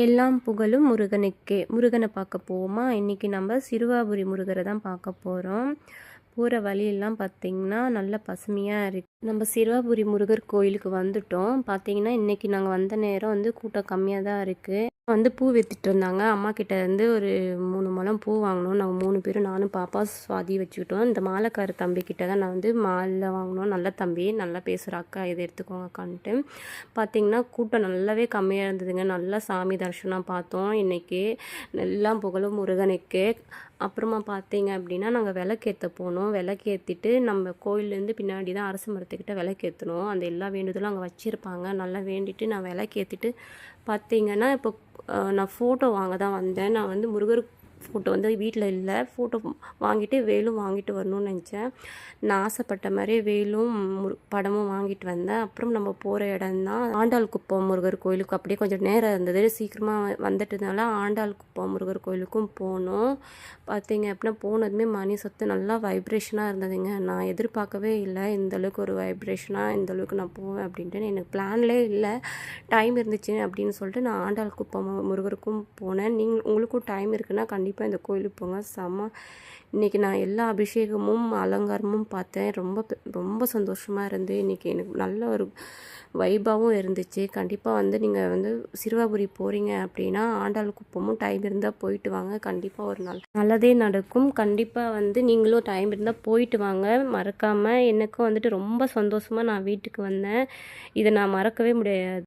எல்லாம் புகழும் முருகனுக்கே. முருகனை பார்க்க போவோமா? இன்றைக்கி நம்ம சிறுவாபுரி முருகரை தான் பார்க்க போகிறோம். போகிற வழியெல்லாம் பார்த்திங்கன்னா நல்ல பசுமையாக இருக்குது. நம்ம சிறுவாபுரி முருகர் கோயிலுக்கு வந்துட்டோம். பார்த்திங்கன்னா இன்றைக்கி நாங்கள் வந்த நேரம் வந்து கூட்டம் கம்மியாக தான் இருக்குது. பூ விற்றுட்டு இருந்தாங்க. அம்மா கிட்ட இருந்து ஒரு 3 முழம் பூ வாங்கினோம். நாங்கள் 3 பேரும், நானும் பாப்பா சுவாதி வச்சுக்கிட்டோம். இந்த மாலைக்கார தம்பிக்கிட்ட தான் நான் வந்து மாலை வாங்கினோம். நல்ல தம்பி, நல்லா பேசுகிற அக்கா, இதை எடுத்துக்கோங்க அக்கான்ட்டு. பார்த்திங்கன்னா கூட்டம் நல்லாவே கம்மியாக இருந்ததுங்க. நல்லா சாமி தரிசனம் பார்த்தோம் இன்றைக்கி. எல்லாம் புகழும் முருகனுக்கு. அப்புறமா பார்த்தீங்க அப்படின்னா நாங்கள் விளக்கேற்ற போனோம். விளக்கேற்றிட்டு நம்ம கோயிலேருந்து பின்னாடி தான் அரச மரத்துக்கிட்ட விளக்கேற்றணும். அந்த எல்லா வேண்டுதலும் அங்கே வச்சுருப்பாங்க. நல்லா வேண்டிட்டு நான் விளக்கேற்றிட்டு பார்த்தீங்கன்னா இப்போ நான் ஃபோட்டோ வாங்க தான் வந்தேன். நான் வந்து முருகர் ஃபோட்டோ வந்து வீட்டில் இல்லை. ஃபோட்டோ வாங்கிட்டு வேலும் வாங்கிட்டு வரணும்னு நினச்சேன். நான் ஆசைப்பட்ட மாதிரியே வேலும் படமும் வாங்கிட்டு வந்தேன். அப்புறம் நம்ம போகிற இடம் தான் ஆண்டாள் குப்பம் முருகர் கோயிலுக்கு. அப்படியே கொஞ்சம் நேரம் இருந்தது, சீக்கிரமாக வந்துட்டதுனால ஆண்டாள் குப்பம் முருகர் கோயிலுக்கும் போனோம். பார்த்தீங்க அப்படின்னா போனதுமே மணி சத்து நல்லா வைப்ரேஷனாக இருந்ததுங்க. நான் எதிர்பார்க்கவே இல்லை இந்தளவுக்கு ஒரு வைப்ரேஷனாக, இந்தளவுக்கு நான் போவேன் அப்படின்ட்டு. எனக்கு பிளான்லே இல்லை. டைம் இருந்துச்சு அப்படின்னு சொல்லிட்டு நான் ஆண்டாள் குப்பம் முருகருக்கும் போனேன். உங்களுக்கும் டைம் இருக்குன்னா கண்டிப்பாக இந்த கோயிலுக்கு போங்க. இன்றைக்கி நான் எல்லா அபிஷேகமும் அலங்காரமும் பார்த்தேன். ரொம்ப சந்தோஷமாக இருந்து இன்றைக்கி எனக்கு நல்ல ஒரு வைபாகவும் இருந்துச்சு. கண்டிப்பாக வந்து நீங்கள் வந்து சிறுவாபுரி போகிறீங்க அப்படின்னா ஆண்டாள் குப்பமும் டைம் இருந்தால் போயிட்டு வாங்க. கண்டிப்பாக ஒரு நாள் நல்லதே நடக்கும். கண்டிப்பாக வந்து நீங்களும் டைம் இருந்தால் போயிட்டு வாங்க மறக்காமல். எனக்கும் வந்துட்டு ரொம்ப சந்தோஷமாக நான் வீட்டுக்கு வந்தேன். இதை நான் மறக்கவே முடியாது.